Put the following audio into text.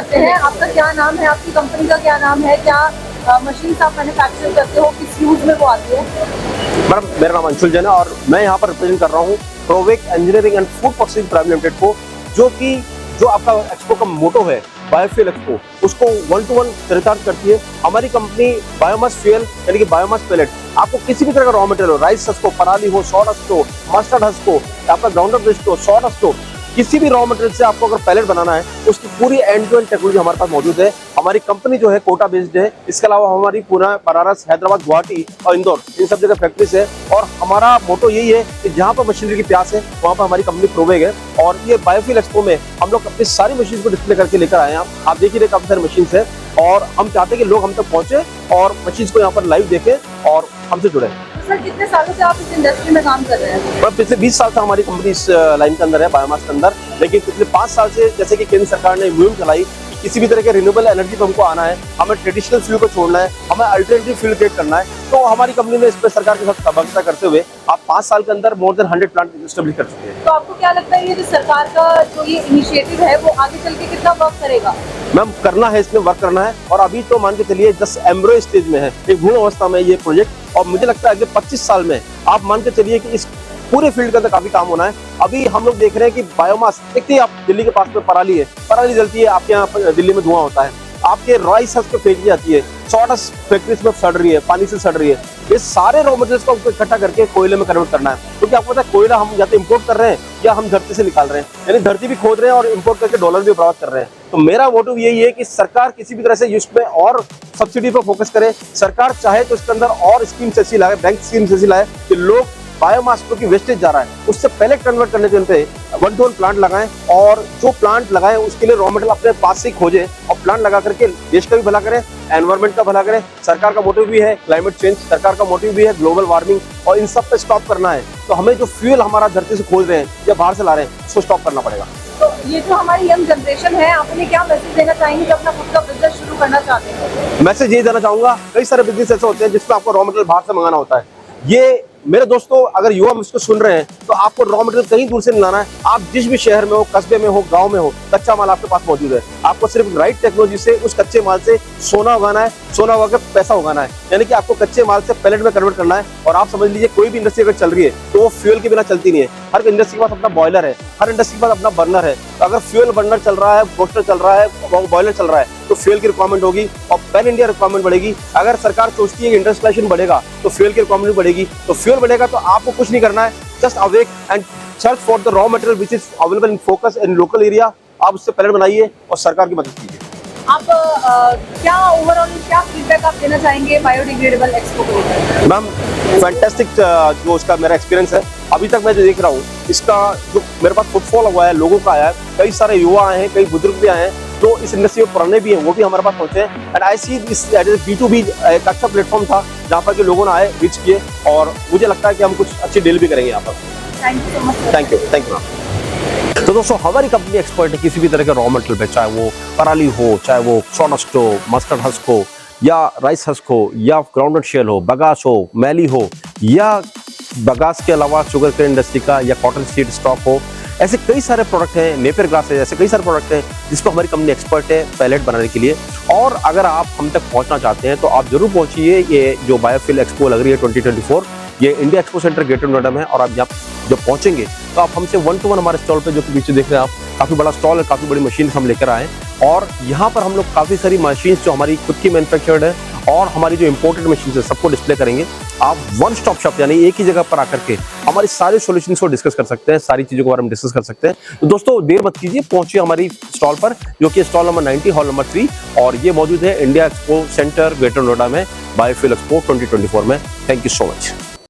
करते हैं। आपका क्या नाम है, आपकी कंपनी का क्या नाम है, क्या मशीन आप मैन्युफैक्चर करते हो, किस यूज में वो आती है? मैडम मेरा नाम अंशुल जैन है और मैं यहाँ पर रिप्रेजेंट कर रहा हूँ Provek engineering and food processing private limited को, जो आपका एक्सपो का मोटो है बायोफ्यूल एक्सपो, उसको 1-to-1 चरितार्थ करती है। हमारी कंपनी बायोमास फ्यूल यानी कि बायोमास पेलेट, आपको किसी भी तरह का रॉ मटेरियल हो, राइस हस्क हो, पराली हो, सॉडस्ट हो, मस्टर्ड हस्क हो, आपका ग्राउंडअप वेस्ट हो, सॉडस्ट हो, किसी भी रॉ मटेरियल से आपको अगर पैलेट बनाना है, उसकी पूरी एंड टू एंड टेक्नोलॉजी हमारे पास मौजूद है। हमारी कंपनी जो है कोटा बेस्ड है। इसके अलावा हमारी पुणे, बनारस, हैदराबाद, गुवाहाटी और इंदौर इन सब जगह फैक्ट्रीज है। और हमारा मोटो यही है कि जहाँ पर मशीनरी की प्यास है वहाँ पर हमारी कंपनी प्रोवेग है। और ये बायोफ्यूल एक्सपो में हम लोग अपनी सारी मशीन को डिस्प्ले करके लेकर आए हैं। आप देख ही रहे काफी सारी मशीन है और हम चाहते हैं कि लोग हम तक पहुंचे और मशीन को यहाँ पर लाइव देखें और हमसे जुड़े। सर, कितने सालों से आप इस इंडस्ट्री में काम कर रहे हैं? पिछले 20 साल से हमारी कंपनी इस लाइन के अंदर है, बायोमास के अंदर। लेकिन पिछले 5 साल से जैसे कि केंद्र सरकार ने मुहिम चलाई कि किसी भी तरह के रिन्यूएबल एनर्जी पे हमको आना है, हमें ट्रेडिशनल फ्यूल को छोड़ना है, हमें अल्टरनेटिव फ्यूल क्रिएट करना है, तो हमारी कंपनी ने इस पर सरकार के साथ सहभागिता करते हुए आप 5 साल के अंदर मोर देन 100 प्लांट एस्टेब्लिश कर चुके हैं। तो आपको क्या लगता है ये जो सरकार का जो ये इनिशिएटिव है वो आगे चल के कितना वर्क करेगा? मैम करना है, इसमें वर्क करना है। और अभी तो मान के चलिए जस्ट एम्ब्रियो स्टेज में है, एक भ्रूण अवस्था में ये प्रोजेक्ट। और मुझे लगता है अगले 25 साल में आप मान के चलिए कि इस पूरे फील्ड के अंदर काफी काम होना है। अभी हम लोग देख रहे हैं कि बायोमास, देखते हैं आप दिल्ली के पास में पराली है, पराली जलती है, आपके यहाँ दिल्ली में धुआं होता है, आपके राइस हस्क पे फेंकी जाती है, सॉडस्ट फैक्ट्रीज में सड़ रही है, पानी से सड़ रही है। ये सारे रॉ मटेरियल्स को इकट्ठा करके कोयले में कन्वर्ट करना है। क्योंकि आपको पता है कोयला हम या तो इम्पोर्ट कर रहे हैं या हम धरती से निकाल रहे हैं, यानी धरती भी खोद रहे हैं और इम्पोर्ट करके डॉलर भी बर्बाद कर रहे हैं। तो मेरा मोटिव यही है कि सरकार किसी भी तरह से इसमें और सब्सिडी पर फोकस करे। सरकार चाहे तो इसके अंदर और स्कीम्स ऐसी लाए, बैंक स्कीम्स ऐसी लाए कि लोग बायोमास को की वेस्टेज जा रहा है उससे पहले कन्वर्ट करने के लिए 1-to-1 प्लांट लगाएं। और जो प्लांट लगाएं उसके लिए रॉ मटेरियल अपने पास से खोजें और प्लांट लगा करके देश का भी भला करें, एनवायरमेंट का भला करें। सरकार का मोटिव भी है क्लाइमेट चेंज, सरकार का मोटिव भी है ग्लोबल वार्मिंग, और इन सब पे स्टॉप करना है। तो हमें जो फ्यूल हमारा धरती से खोज रहे हैं या बाहर से ला रहे हैं उसको स्टॉप करना पड़ेगा। तो ये जो हमारी यंग जनरेशन है, आप उन्हें क्या मैसेज देना चाहेंगे जो अपना खुद का बिजनेस शुरू करना चाहते हैं? मैसेज ये देना चाहूंगा, कई सारे बिजनेस ऐसे होते हैं जिसमें आपको रॉ मटेरियल बाहर से मंगाना होता है। ये मेरे दोस्तों, अगर युवा इसको सुन रहे हैं तो आपको रॉ मटेरियल कहीं दूर से नहीं लाना है। आप जिस भी शहर में हो, कस्बे में हो, गांव में हो, कच्चा माल आपके पास मौजूद है। आपको सिर्फ राइट टेक्नोलॉजी से उस कच्चे माल से सोना उगाना है, सोना उगा के पैसा उगाना है। यानी कि आपको कच्चे माल से पैलेट में कन्वर्ट करना है। और आप समझ लीजिए कोई भी इंडस्ट्री अगर चल रही है तो वो फ्यूल के बिना चलती नहीं है। हर इंडस्ट्री के पास अपना बॉयलर है, हर इंडस्ट्री के पास अपना बर्नर है। तो अगर फ्यूल बर्नर चल रहा है, रोस्टर चल रहा है, बॉयलर चल रहा है, तो फ्यूल की रिक्वायरमेंट होगी और पैन इंडिया रिक्वायरमेंट बढ़ेगी। अगर सरकार सोचती है कि इंडस्ट्रियलाइजेशन बढ़ेगा तो फ्यूल की रिक्वायरमेंट बढ़ेगी। तो फ्यूल बढ़ेगा तो आपको कुछ नहीं करना है, just awake and search for the raw material which is available in focus in local area. आप उससे पैलेट बनाइए और सरकार की मदद कीजिए। आप क्या ओवरऑल क्या फीडबैक आप देना चाहेंगे बायोडिग्रेडेबल एक्सपो को लेकर? मैम फैंटास्टिक जो उसका मेरा एक्सपीरियंस है अभी तक मैं जो देख रहा हूँ, इसका जो मेरे पास फुटफॉल हुआ है, लोगों का आया है, कई सारे युवा आए हैं, कई बुजुर्ग भी आए हैं जो इस इंडस्ट्री में पुराने भी हैं, वो भी हमारे पास पहुंचे हैं। And I see this B2B एक अच्छा प्लेटफॉर्म था जहाँ पर के लोगों ने आए, रीच किए, और मुझे लगता है कि हम कुछ अच्छी डील भी करेंगे यहाँ पर। Thank you so much. Thank you ma'am. तो दोस्तों, हमारी कंपनी एक्सपर्ट है किसी भी तरह के रॉ मटेरियल पे, चाहे वो पराली हो, चाहे वो सॉडस्ट हो, मस्टर्ड हस्क हो, या राइस हस्क हो, या ग्राउंडनट शेल हो, बगास हो, मैली हो, या बगास के अलावा शुगर केन इंडस्ट्री का या कॉटन सीड स्टॉक हो। ऐसे कई सारे प्रोडक्ट हैं, नेपियर ग्रास है, ऐसे कई सारे प्रोडक्ट हैं जिस पर हमारी कंपनी एक्सपर्ट है पैलेट बनाने के लिए। और अगर आप हम तक पहुंचना चाहते हैं तो आप जरूर पहुंचिए। ये जो बायोफ्यूल एक्सपो लग रही है 2024, ये India expo centre greater Noida में है। और आप जब पहुंचेंगे तो आप हमसे 1-to-1 हमारे स्टॉल पे, जो कि पीछे देख रहे हैं आप, काफी बड़ा स्टॉल है, काफी बड़ी मशीन हम लेकर आए हैं। और यहाँ पर हम लोग काफी सारी मशीन जो हमारी खुद की मैन्युफैक्चर्ड है और हमारी जो इम्पोर्टेड मशीन है सबको डिस्प्ले करेंगे। आप वन स्टॉप शॉप यानी एक ही जगह पर आकर के हमारी सारी सॉल्यूशंस को डिस्कस कर सकते हैं, सारी चीजों के बारे में डिस्कस कर सकते हैं। तो दोस्तों देर मत कीजिए, पहुंचिए हमारी स्टॉल पर, जो कि स्टॉल नंबर 90 हॉल नंबर 3, और ये मौजूद है India expo centre greater Noida में बायोफ्यूल एक्सपो 2024 में। Thank you so much.